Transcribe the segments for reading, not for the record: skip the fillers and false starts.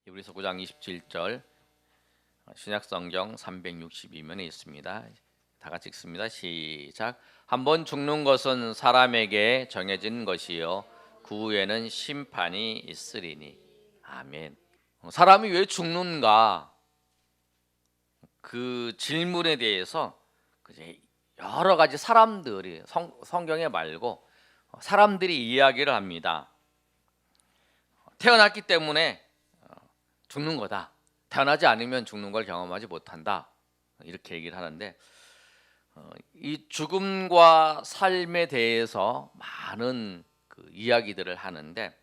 히브리서 9장 27절 신약성경 362면에 있습니다. 다 같이 읽습니다. 시작. 한번 죽는 것은 사람에게 정해진 것이요 그 후에는 심판이 있으리니. 아멘. 사람이 왜 죽는가? 그 질문에 대해서 여러 가지 사람들이 성경에 말고 사람들이 이야기를 합니다. 태어났기 때문에 죽는 거다. 태어나지 않으면 죽는 걸 경험하지 못한다. 이렇게 얘기를 하는데 이 죽음과 삶에 대해서 많은 이야기들을 하는데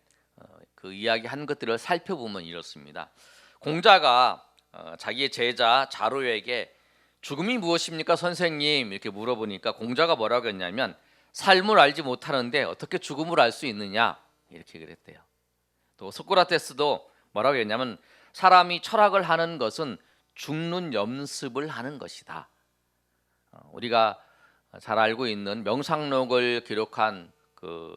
그 이야기한 것들을 살펴보면 이렇습니다. 공자가 자기의 제자 자로에게 죽음이 무엇입니까 선생님 이렇게 물어보니까 공자가 뭐라고 했냐면 삶을 알지 못하는데 어떻게 죽음을 알 수 있느냐 이렇게 그랬대요. 또 소크라테스도 뭐라고 했냐면 사람이 철학을 하는 것은 죽는 연습을 하는 것이다. 우리가 잘 알고 있는 명상록을 기록한 그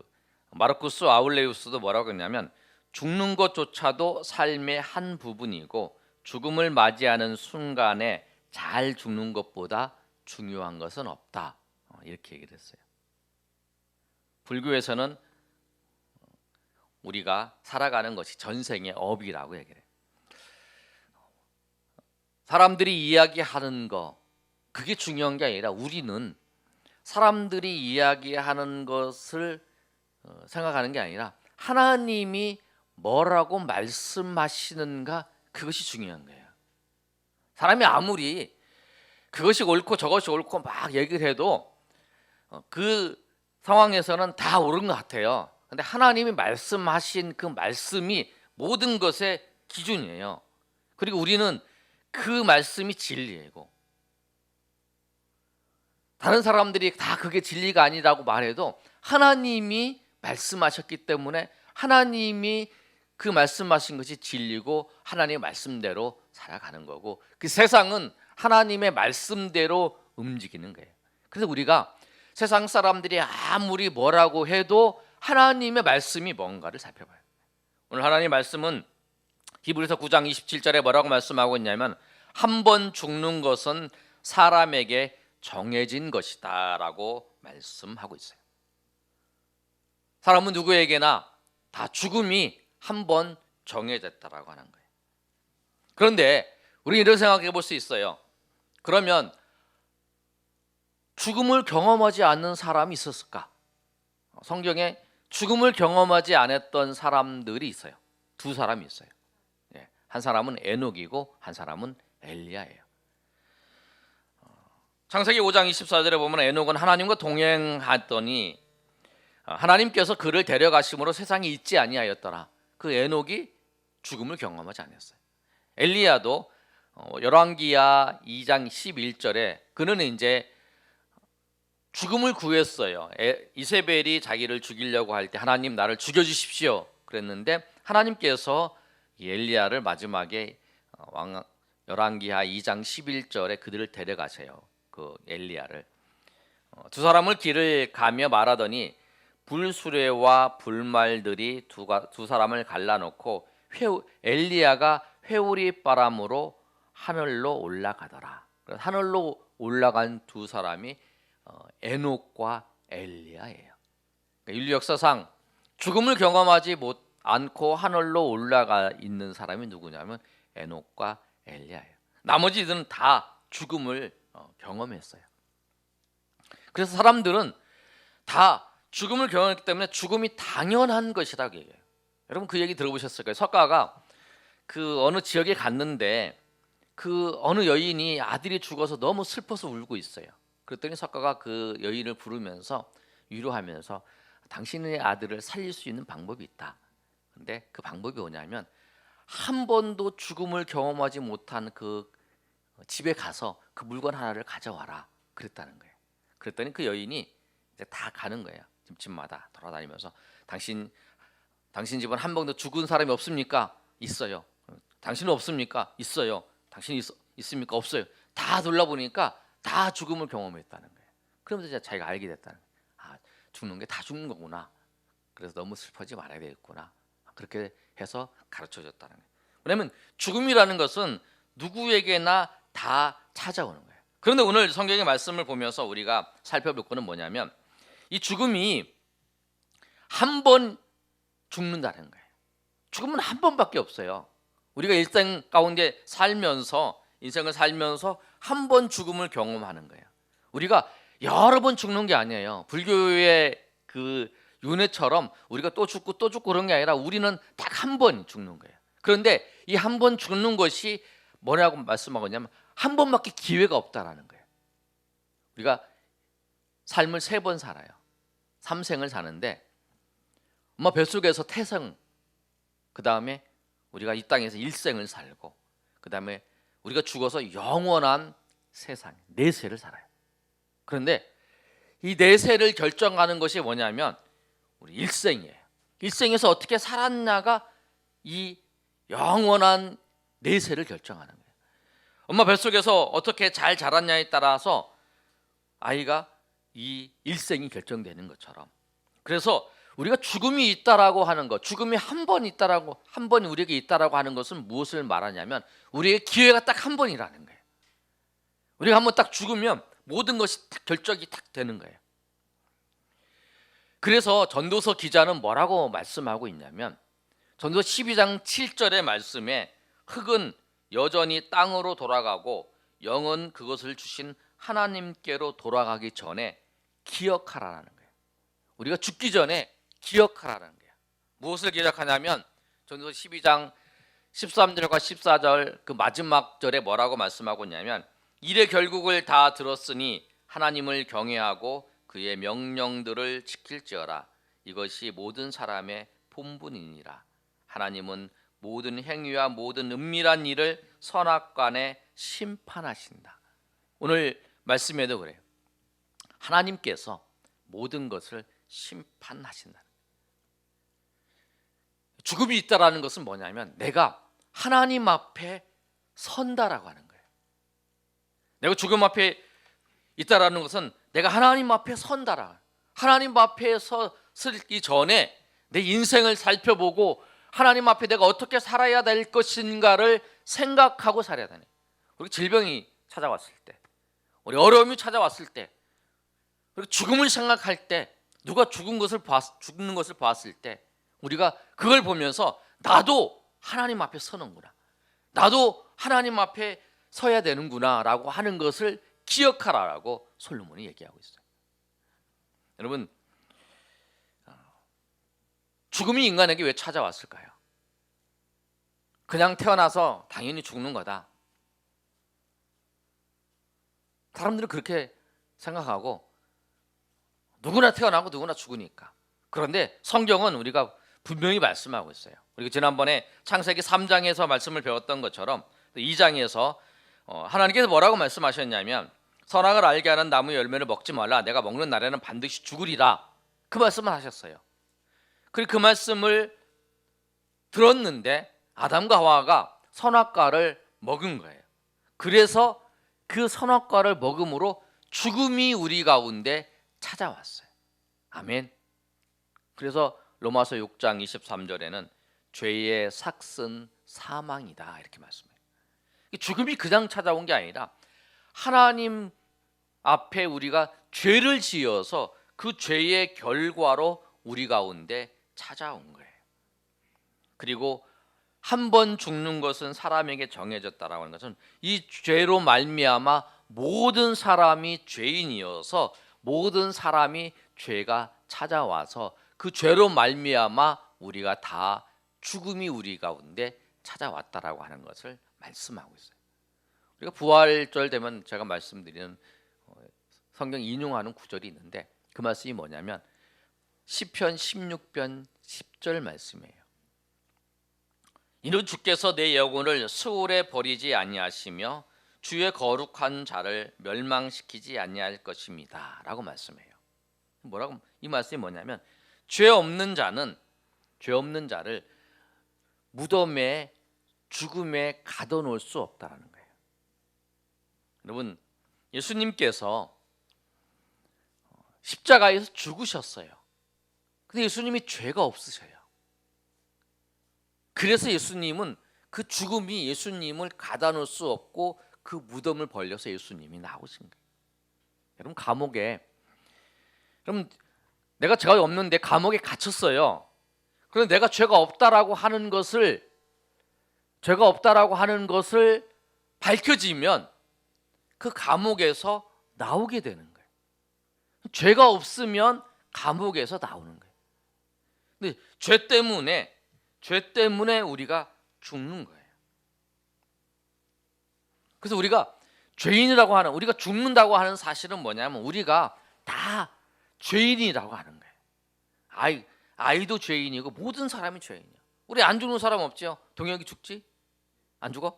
마르쿠스 아울레우스도 뭐라고 했냐면 죽는 것조차도 삶의 한 부분이고 죽음을 맞이하는 순간에 잘 죽는 것보다 중요한 것은 없다. 이렇게 얘기를 했어요. 불교에서는 우리가 살아가는 것이 전생의 업이라고 얘기를 해요. 사람들이 이야기하는 거 그게 중요한 게 아니라 우리는 사람들이 이야기하는 것을 생각하는 게 아니라 하나님이 뭐라고 말씀하시는가 그것이 중요한 거예요. 사람이 아무리 그것이 옳고 저것이 옳고 막 얘기를 해도 그 상황에서는 다 옳은 것 같아요. 근데 하나님이 말씀하신 그 말씀이 모든 것의 기준이에요. 그리고 우리는 그 말씀이 진리이고 다른 사람들이 다 그게 진리가 아니라고 말해도 하나님이 말씀하셨기 때문에 하나님이 그 말씀하신 것이 진리고 하나님의 말씀대로 살아가는 거고 그 세상은 하나님의 말씀대로 움직이는 거예요. 그래서 우리가 세상 사람들이 아무리 뭐라고 해도 하나님의 말씀이 뭔가를 살펴봐요. 오늘 하나님의 말씀은 히브리서 9장 27절에 뭐라고 말씀하고 있냐면 한 번 죽는 것은 사람에게 정해진 것이다 라고 말씀하고 있어요. 사람은 누구에게나 다 죽음이 한 번 정해졌다라고 하는 거예요. 그런데 우리는 이런 생각해 볼 수 있어요. 그러면 죽음을 경험하지 않는 사람이 있었을까? 성경에 죽음을 경험하지 않았던 사람들이 있어요. 두 사람이 있어요. 한 사람은 에녹이고 한 사람은 엘리야예요. 창세기 5장 24절에 보면 에녹은 하나님과 동행하더니 하나님께서 그를 데려가심으로 세상에 있지 아니하였더라. 그 에녹이 죽음을 경험하지 않았어요. 엘리야도 열왕기하 2장 11절에 그는 이제 죽음을 구했어요. 이세벨이 자기를 죽이려고 할 때 하나님 나를 죽여주십시오 그랬는데 하나님께서 엘리야를 마지막에 열왕기하 2장 11절에 그들을 데려가세요. 그 엘리야를 두 사람을 길을 가며 말하더니 불수레와 불말들이 두 사람을 갈라놓고 엘리야가 회오리 바람으로 하늘로 올라가더라. 하늘로 올라간 두 사람이 에녹과 엘리야예요. 인류 역사상 죽음을 경험하지 않고 하늘로 올라가 있는 사람이 누구냐면 에녹과 엘리야예요. 나머지들은 다 죽음을 경험했어요. 그래서 사람들은 다 죽음을 경험했기 때문에 죽음이 당연한 것이라고 얘기해요. 여러분 그 얘기 들어보셨을 거예요. 석가가 그 어느 지역에 갔는데 그 어느 여인이 아들이 죽어서 너무 슬퍼서 울고 있어요. 그랬더니 석가가 그 여인을 부르면서 위로하면서 당신의 아들을 살릴 수 있는 방법이 있다. 근데 그 방법이 뭐냐면 한 번도 죽음을 경험하지 못한 그 집에 가서 그 물건 하나를 가져와라 그랬다는 거예요. 그랬더니 그 여인이 이제 다 가는 거예요. 집마다 돌아다니면서 당신 집은 한 번도 죽은 사람이 없습니까? 있어요. 당신은 없습니까? 있어요. 당신이 있습니까? 없어요. 다 둘러보니까 다 죽음을 경험했다는 거예요. 그러면서 이제 자기가 알게 됐다는 거예요. 아, 죽는 게 다 죽는 거구나. 그래서 너무 슬퍼지 말아야 되겠구나. 그렇게 해서 가르쳐줬다는 거예요. 왜냐하면 죽음이라는 것은 누구에게나 다 찾아오는 거예요. 그런데 오늘 성경의 말씀을 보면서 우리가 살펴볼 거는 뭐냐면 이 죽음이 한 번 죽는다는 거예요. 죽음은 한 번밖에 없어요. 우리가 일생 가운데 살면서 인생을 살면서 한 번 죽음을 경험하는 거예요. 우리가 여러 번 죽는 게 아니에요. 불교의 그 윤회처럼 우리가 또 죽고 또 죽고 그런 게 아니라 우리는 딱 한 번 죽는 거예요. 그런데 이 한 번 죽는 것이 뭐라고 말씀하고 있냐면 한 번밖에 기회가 없다라는 거예요. 우리가 삶을 3번 살아요. 3생을 사는데 엄마 뱃속에서 태생, 그 다음에 우리가 이 땅에서 1생을 살고, 그 다음에 우리가 죽어서 영원한 세상 4세를 살아요. 그런데 이 4세를 결정하는 것이 뭐냐면 우리 1생이에요. 1생에서 어떻게 살았냐가 이 영원한 4세를 결정하는 거예요. 엄마 뱃속에서 어떻게 잘 자랐냐에 따라서 아이가 이 1생이 결정되는 것처럼, 그래서 우리가 죽음이 있다라고 하는 것, 죽음이 한 번 있다라고, 한 번이 우리에게 있다라고 하는 것은 무엇을 말하냐면 우리의 기회가 딱 한 번이라는 거예요. 우리가 한 번 딱 죽으면 모든 것이 딱 결정이 딱 되는 거예요. 그래서 전도서 기자는 뭐라고 말씀하고 있냐면 전도서 12장 7절의 말씀에 흙은 여전히 땅으로 돌아가고 영은 그것을 주신 하나님께로 돌아가기 전에 기억하라는 거예요. 우리가 죽기 전에 기억하라는 거예요. 무엇을 기억하냐면 전도서 12장 13절과 14절 그 마지막 절에 뭐라고 말씀하고 있냐면 일의 결국을 다 들었으니 하나님을 경외하고 그의 명령들을 지킬지어라. 이것이 모든 사람의 본분이니라. 하나님은 모든 행위와 모든 은밀한 일을 선악간에 심판하신다. 오늘 말씀에도 그래요. 하나님께서 모든 것을 심판하신다. 죽음이 있다라는 것은 뭐냐면 내가 하나님 앞에 선다라고 하는 거예요. 내가 죽음 앞에 있다라는 것은 내가 하나님 앞에 선다라. 하나님 앞에 서기 전에 내 인생을 살펴보고 하나님 앞에 내가 어떻게 살아야 될 것인가를 생각하고 살아야 되네. 우리 질병이 찾아왔을 때, 우리 어려움이 찾아왔을 때, 그리고 죽음을 생각할 때, 누가 죽는 것을 봤을 때 우리가 그걸 보면서 나도 하나님 앞에 서는구나, 나도 하나님 앞에 서야 되는구나 라고 하는 것을 기억하라라고 솔로몬이 얘기하고 있어요. 여러분, 죽음이 인간에게 왜 찾아왔을까요? 그냥 태어나서 당연히 죽는 거다. 사람들은 그렇게 생각하고 누구나 태어나고 누구나 죽으니까. 그런데 성경은 우리가 분명히 말씀하고 있어요. 우리가 지난번에 창세기 3장에서 말씀을 배웠던 것처럼 2장에서 하나님께서 뭐라고 말씀하셨냐면 선악을 알게 하는 나무 열매를 먹지 말라. 내가 먹는 날에는 반드시 죽으리라. 그 말씀을 하셨어요. 그리고 그 말씀을 들었는데 아담과 하와가 선악과를 먹은 거예요. 그래서 그 선악과를 먹음으로 죽음이 우리 가운데 찾아왔어요. 아멘. 그래서 로마서 6장 23절에는 죄의 삭은 사망이다 이렇게 말씀해요. 죽음이 그냥 찾아온 게 아니라 하나님 앞에 우리가 죄를 지어서 그 죄의 결과로 우리 가운데 찾아온 거예요. 그리고 한 번 죽는 것은 사람에게 정해졌다라고 하는 것은 이 죄로 말미암아 모든 사람이 죄인이어서 모든 사람이 죄가 찾아와서 그 죄로 말미암아 우리가 다 죽음이 우리 가운데 찾아왔다라고 하는 것을 말씀하고 있어요. 우리가 부활절 되면 제가 말씀드리는 성경 인용하는 구절이 있는데 그 말씀이 뭐냐면 시편 16편 10절 말씀이에요. 이는 주께서 내 영혼을 수월에 버리지 아니하시며 주의 거룩한 자를 멸망시키지 아니할 것입니다 라고 말씀해요. 뭐라고? 이 말씀이 뭐냐면 죄 없는 자를 무덤에 죽음에 가둬놓을 수 없다는 거예요. 여러분, 예수님께서 십자가에서 죽으셨어요. 근데 예수님이 죄가 없으셔요. 그래서 예수님은 그 죽음이 예수님을 가다 놓을 수 없고 그 무덤을 벌려서 예수님이 나오신 거예요. 여러분 감옥에, 여러분 내가 죄가 없는데 감옥에 갇혔어요. 그런데 내가 죄가 없다라고 하는 것을 밝혀지면 그 감옥에서 나오게 되는 거예요. 죄가 없으면 감옥에서 나오는 거예요. 근데 죄 때문에 우리가 죽는 거예요. 그래서 우리가 죄인이라고 하는, 우리가 죽는다고 하는 사실은 뭐냐면 우리가 다 죄인이라고 하는 거예요. 아이도 죄인이고 모든 사람이 죄인이야. 우리 안 죽는 사람 없죠? 동혁이 죽지? 안 죽어?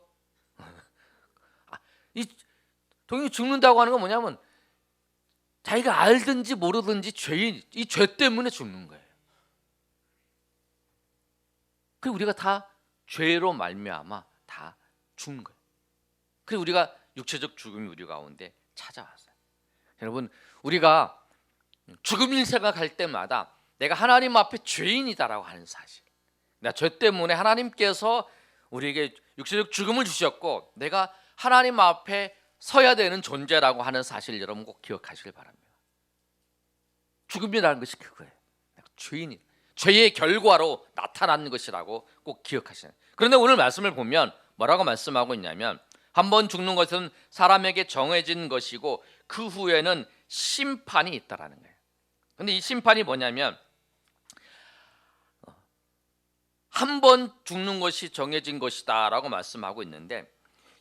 이 동혁이 죽는다고 하는 건 뭐냐면 자기가 알든지 모르든지 이 죄 때문에 죽는 거예요. 그리고 우리가 다 죄로 말미암아 다 죽는 거예요. 그리고 우리가 육체적 죽음이 우리 가운데 찾아왔어요. 여러분 우리가 죽음을 생각할 때마다 내가 하나님 앞에 죄인이다라고 하는 사실, 내가 죄 때문에 하나님께서 우리에게 육체적 죽음을 주셨고 내가 하나님 앞에 서야 되는 존재라고 하는 사실 여러분 꼭 기억하시길 바랍니다. 죽음이라는 것이 그거예요. 내가 죄인이, 죄의 결과로 나타나는 것이라고 꼭 기억하셔야 돼요. 그런데 오늘 말씀을 보면 뭐라고 말씀하고 있냐면 한 번 죽는 것은 사람에게 정해진 것이고 그 후에는 심판이 있다라는 거예요. 그런데 이 심판이 뭐냐면 한 번 죽는 것이 정해진 것이다라고 말씀하고 있는데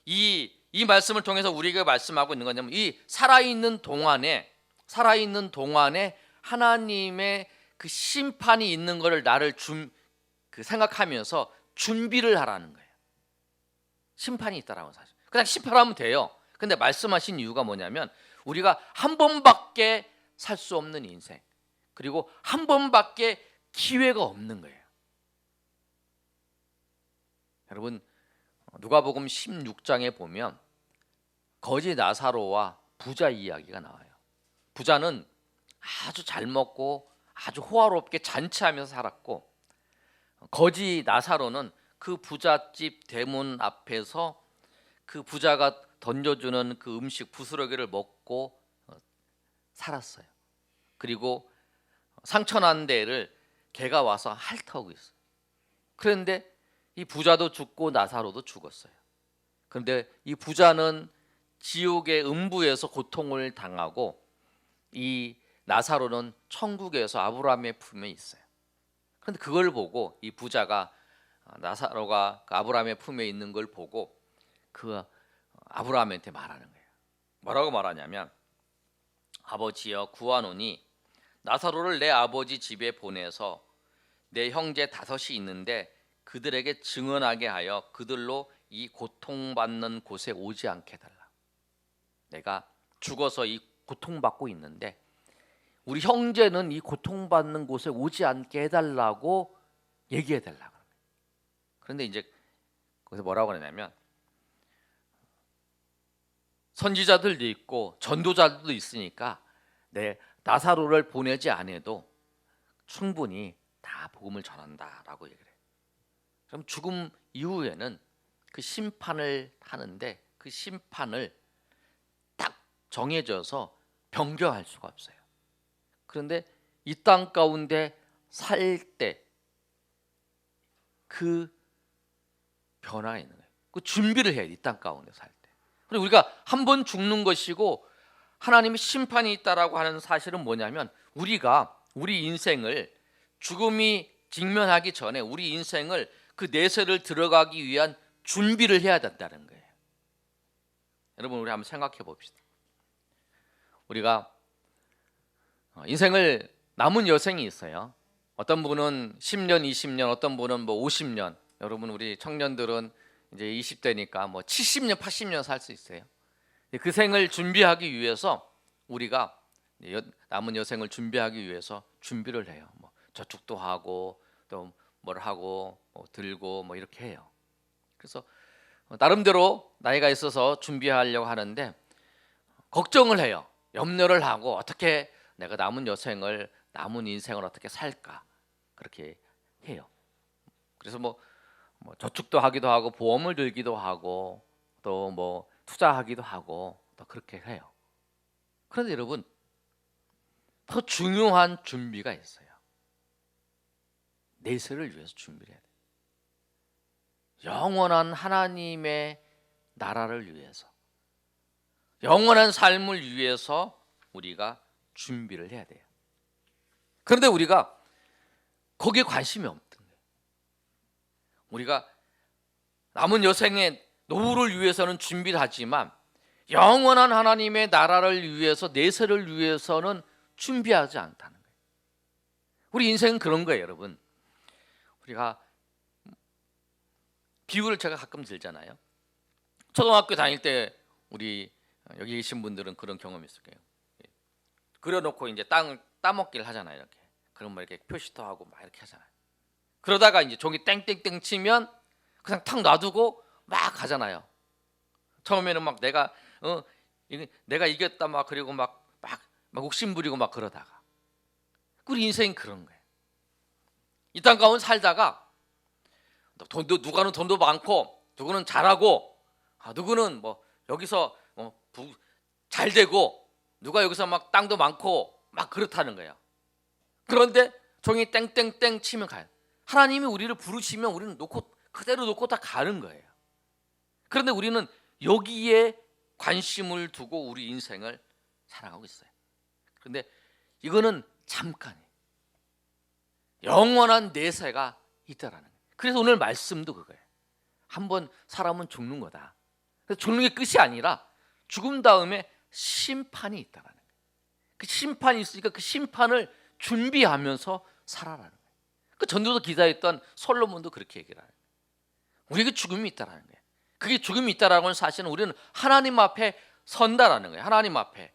이 말씀을 통해서 우리에게 말씀하고 있는 거냐면 이 살아있는 동안에 하나님의 그 심판이 있는 것을 나를 생각하면서 준비를 하라는 거예요. 심판이 있다라고 사실. 그냥 심판하면 돼요. 근데 말씀하신 이유가 뭐냐면 우리가 한 번밖에 살 수 없는 인생, 그리고 한 번밖에 기회가 없는 거예요. 여러분 누가복음 16장에 보면 거지 나사로와 부자 이야기가 나와요. 부자는 아주 잘 먹고 아주 호화롭게 잔치하면서 살았고 거지 나사로는 그 부잣집 대문 앞에서 그 부자가 던져주는 그 음식 부스러기를 먹고 살았어요. 그리고 상처난 데를 개가 와서 핥아오고 있어요. 그런데 이 부자도 죽고 나사로도 죽었어요. 그런데 이 부자는 지옥의 음부에서 고통을 당하고 이 나사로는 천국에서 아브라함의 품에 있어요. 그런데 그걸 보고 이 부자가 나사로가 아브라함의 품에 있는 걸 보고 그 아브라함한테 말하는 거예요. 뭐라고 말하냐면 아버지여 구하노니 나사로를 내 아버지 집에 보내서 내 형제 5이 있는데 그들에게 증언하게 하여 그들로 이 고통받는 곳에 오지 않게 해달라. 내가 죽어서 이 고통받고 있는데 우리 형제는 이 고통받는 곳에 오지 않게 해달라고 얘기해달라고. 그런데 이제 거기서 뭐라고 그러냐면 선지자들도 있고 전도자들도 있으니까 내 나사로를 보내지 않아도 충분히 다 복음을 전한다라고 얘기를 해요. 그럼 죽음 이후에는 그 심판을 하는데 그 심판을 딱 정해져서 변경할 수가 없어요. 그런데 이 땅 가운데 살 때 그 변화가 있는 거예요. 그 준비를 해야 돼, 이 땅 가운데 살 때. 그리고 우리가 한 번 죽는 것이고 하나님의 심판이 있다라고 하는 사실은 뭐냐면 우리가 우리 인생을 죽음이 직면하기 전에 우리 인생을 그 내세를 들어가기 위한 준비를 해야 된다는 거예요. 여러분 우리 한번 생각해 봅시다. 우리가 인생을 남은 여생이 있어요. 어떤 분은 10년, 20년, 어떤 분은 뭐 50년. 여러분 우리 청년들은 이제 20대니까 뭐 70년, 80년 살 수 있어요. 그 생을 준비하기 위해서 우리가 남은 여생을 준비하기 위해서 준비를 해요. 뭐 저축도 하고 또 뭘 하고 뭐 들고 뭐 이렇게 해요. 그래서 나름대로 나이가 있어서 준비하려고 하는데 걱정을 해요. 염려를 하고 어떻게 내가 남은 인생을 어떻게 살까 그렇게 해요. 그래서 뭐 뭐 저축도 하기도 하고 보험을 들기도 하고 또 뭐 투자하기도 하고 또 그렇게 해요. 그런데 여러분, 더 중요한 준비가 있어요. 내세를 위해서 준비를 해야 돼요. 영원한 하나님의 나라를 위해서, 영원한 삶을 위해서 우리가 준비를 해야 돼요. 그런데 우리가 거기에 관심이 없던 거예요. 우리가 남은 여생의 노후를 위해서는 준비를 하지만 영원한 하나님의 나라를 위해서, 내세를 위해서는 준비하지 않다는 거예요. 우리 인생은 그런 거예요, 여러분. 우리가 비유를 제가 가끔 들잖아요. 초등학교 다닐 때 우리 여기 계신 분들은 그런 경험이 있을 거예요. 그려놓고 이제 땅을 따먹기를 하잖아요, 이렇게. 그럼 뭐 이렇게 표시도 하고 막 이렇게 하잖아요. 그러다가 이제 종이 땡땡땡 치면 그냥 탁 놔두고 막 가잖아요. 처음에는 막 내가 이겼다 막, 그리고 막 욕심 부리고 막 그러다가, 우리 인생이 그런 거예요. 이 땅 가운데 살다가 누구는 돈도 많고, 누구는 잘하고, 누구는 뭐 여기서 잘 되고, 누가 여기서 막 땅도 많고 막 그렇다는 거예요. 그런데 종이 땡땡땡 치면 가요. 하나님이 우리를 부르시면 우리는 그대로 놓고 다 가는 거예요. 그런데 우리는 여기에 관심을 두고 우리 인생을 살아가고 있어요. 그런데 이거는 잠깐이에요. 영원한 내세가 있다라는 거예요. 그래서 오늘 말씀도 그거예요. 한번 사람은 죽는 거다. 죽는 게 끝이 아니라 죽음 다음에 심판이 있다라는 거예요. 그 심판이 있으니까 그 심판을 준비하면서 살아라는 거예요. 그 전도서 기자였던 솔로몬도 그렇게 얘기를 해요. 우리에게 죽음이 있다라는 거예요. 그게 죽음이 있다라는 건 사실은 우리는 하나님 앞에 선다라는 거예요. 하나님 앞에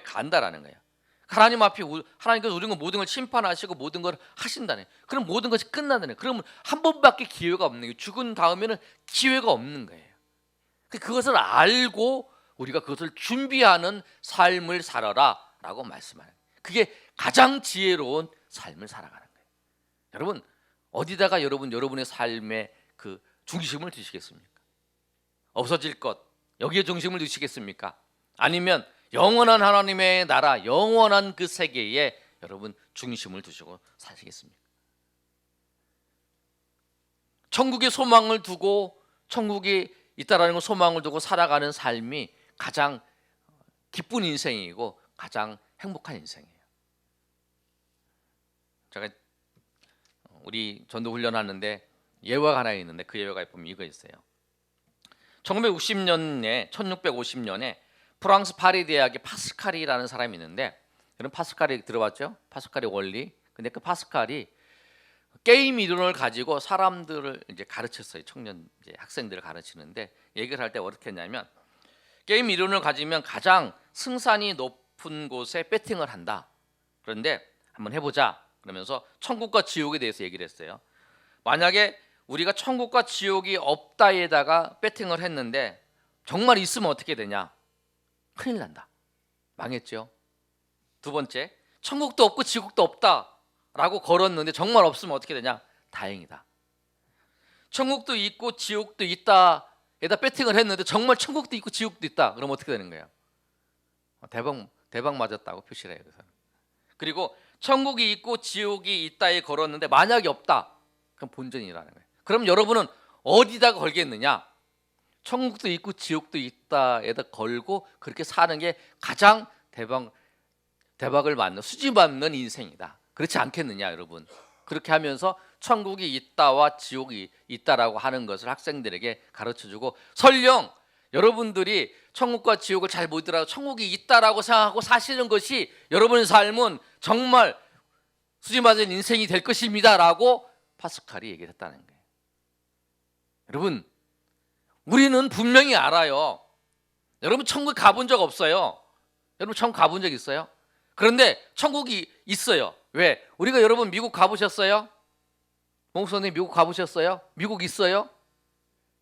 간다라는 거예요. 하나님 앞에 하나님께서 우리가 모든 걸 심판하시고 모든 걸 하신다네. 그럼 모든 것이 끝난다네. 그러면 한 번밖에 기회가 없는 거예요. 죽은 다음에는 기회가 없는 거예요. 그것을 알고 우리가 그것을 준비하는 삶을 살아라라고 말씀하는 거예요. 그게 가장 지혜로운 삶을 살아가는 거예요. 여러분, 어디다가 여러분의 삶의 그 중심을 두시겠습니까? 없어질 것, 여기에 중심을 두시겠습니까? 아니면 영원한 하나님의 나라, 영원한 그 세계에 여러분 중심을 두시고 사시겠습니까? 천국의 소망을 두고, 천국이 있다라는 걸 소망을 두고 살아가는 삶이 가장 기쁜 인생이고 가장 행복한 인생이에요. 제가 우리 전도 훈련하는데 예화가 하나 있는데, 그 예화가 보면 이거 있어요. 1650년에 프랑스 파리 대학의 파스칼이라는 사람이 있는데, 여러분 파스칼이 들어봤죠? 파스칼의 원리. 근데 그 파스칼이 게임 이론을 가지고 사람들을 이제 가르쳤어요. 청년 이제 학생들을 가르치는데, 얘기를 할 때 어떻게 했냐면, 게임 이론을 가지면 가장 승산이 높은 곳에 배팅을 한다. 그런데 한번 해보자 그러면서 천국과 지옥에 대해서 얘기를 했어요. 만약에 우리가 천국과 지옥이 없다에다가 배팅을 했는데 정말 있으면 어떻게 되냐? 큰일 난다. 망했죠. 두 번째, 천국도 없고 지옥도 없다라고 걸었는데 정말 없으면 어떻게 되냐? 다행이다. 천국도 있고 지옥도 있다에다 배팅을 했는데 정말 천국도 있고 지옥도 있다. 그럼 어떻게 되는 거예요? 대박 맞았다고 표시를 해요. 그리고 천국이 있고 지옥이 있다에 걸었는데 만약에 없다. 그럼 본전이라는 거예요. 그럼 여러분은 어디다가 걸겠느냐? 천국도 있고 지옥도 있다에다 걸고 그렇게 사는 게 가장 대박을 맞는, 수지 맞는 인생이다. 그렇지 않겠느냐, 여러분? 그렇게 하면서 천국이 있다와 지옥이 있다라고 하는 것을 학생들에게 가르쳐주고, 설령 여러분들이 천국과 지옥을 잘 보더라도 천국이 있다라고 생각하고 사시는 것이 여러분의 삶은 정말 수지 맞은 인생이 될 것입니다라고 파스칼이 얘기를 했다는 거예요. 여러분, 우리는 분명히 알아요. 여러분 천국 가본 적 없어요? 여러분 천국 가본 적 있어요? 그런데 천국이 있어요. 왜? 우리가 여러분 미국 가보셨어요? 목사님 미국 가보셨어요? 미국 있어요?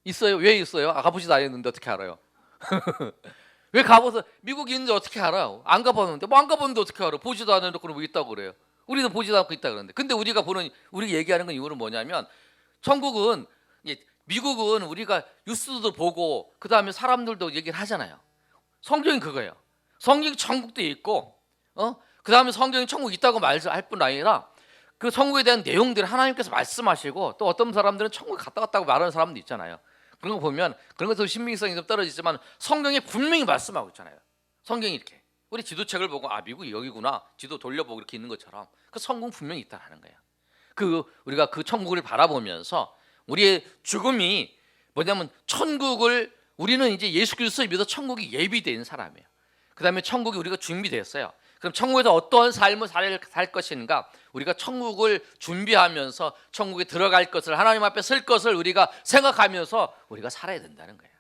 있어요? 왜 있어요? 가보지도 않았는데 어떻게 알아요? 왜 가봐서 미국이 있는지 어떻게 알아요? 안 가봤는데 안 가봤는데 어떻게 알아요? 보지도 않았는데 그럼 왜 있다고 그래요? 우리도 보지도 않고 있다 그러는데, 근데 우리가 얘기하는 건 이유는 뭐냐면, 천국은 미국은 우리가 뉴스도 보고 그 다음에 사람들도 얘기를 하잖아요. 성경이 그거예요. 성경이 천국도 있고, 그 다음에 성경이 천국 있다고 말할 뿐 아니라 그 천국에 대한 내용들을 하나님께서 말씀하시고, 또 어떤 사람들은 천국에 갔다 왔다고 말하는 사람도 있잖아요. 그런 거 보면 그런 것도 신빙성이 좀 떨어지지만 성경에 분명히 말씀하고 있잖아요. 성경이 이렇게 우리 지도책을 보고 아 미국이 여기구나 지도 돌려보고 이렇게 있는 것처럼 그 천국 분명히 있다는 거예요. 우리가 그 천국을 바라보면서 우리의 죽음이 뭐냐면 천국을 우리는 이제 예수 그리스도를 믿어 천국이 예비된 사람이에요. 그 다음에 천국이 우리가 준비됐어요. 그럼 천국에서 어떠한 삶을 살 것인가? 우리가 천국을 준비하면서 천국에 들어갈 것을 하나님 앞에 설 것을 우리가 생각하면서 우리가 살아야 된다는 거예요.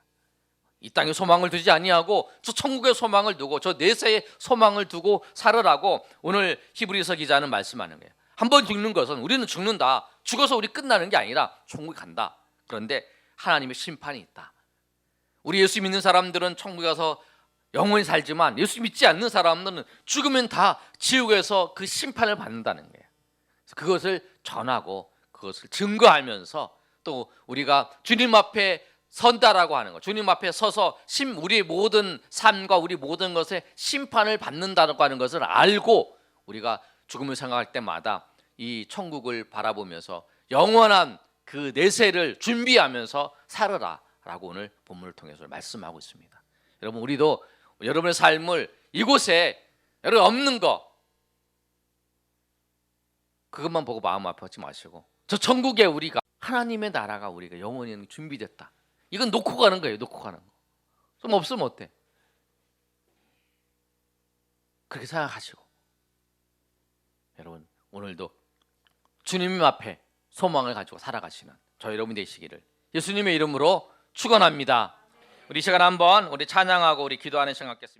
이 땅에 소망을 두지 아니하고 저 천국의 소망을 두고 저 내세의 소망을 두고 살으라고 오늘 히브리서 기자는 말씀하는 거예요. 한번 죽는 것은 우리는 죽는다. 죽어서 우리 끝나는 게 아니라 천국에 간다. 그런데 하나님의 심판이 있다. 우리 예수 믿는 사람들은 천국에 가서 영원히 살지만 예수 믿지 않는 사람들은 죽으면 다 지옥에서 그 심판을 받는다는 거예요. 그것을 전하고 그것을 증거하면서 또 우리가 주님 앞에 선다라고 하는 거, 주님 앞에 서서 우리의 모든 삶과 우리 모든 것에 심판을 받는다고 하는 것을 알고 우리가 죽음을 생각할 때마다 이 천국을 바라보면서 영원한 그 내세를 준비하면서 살아라라고 오늘 본문을 통해서 말씀하고 있습니다. 여러분 우리도 여러분의 삶을 이곳에 여러분 없는 거 그것만 보고 마음 아파하지 마시고 저 천국에 우리가 하나님의 나라가 우리가 영원히 준비됐다. 이건 놓고 가는 거예요. 놓고 가는 거. 좀 없으면 어때? 그렇게 생각하시고 여러분 오늘도 주님 앞에 소망을 가지고 살아가시는 저 여러분이 되시기를 예수님의 이름으로 축원합니다. 우리 시간 한번 우리 찬양하고 우리 기도하는 시간 갖겠습니다.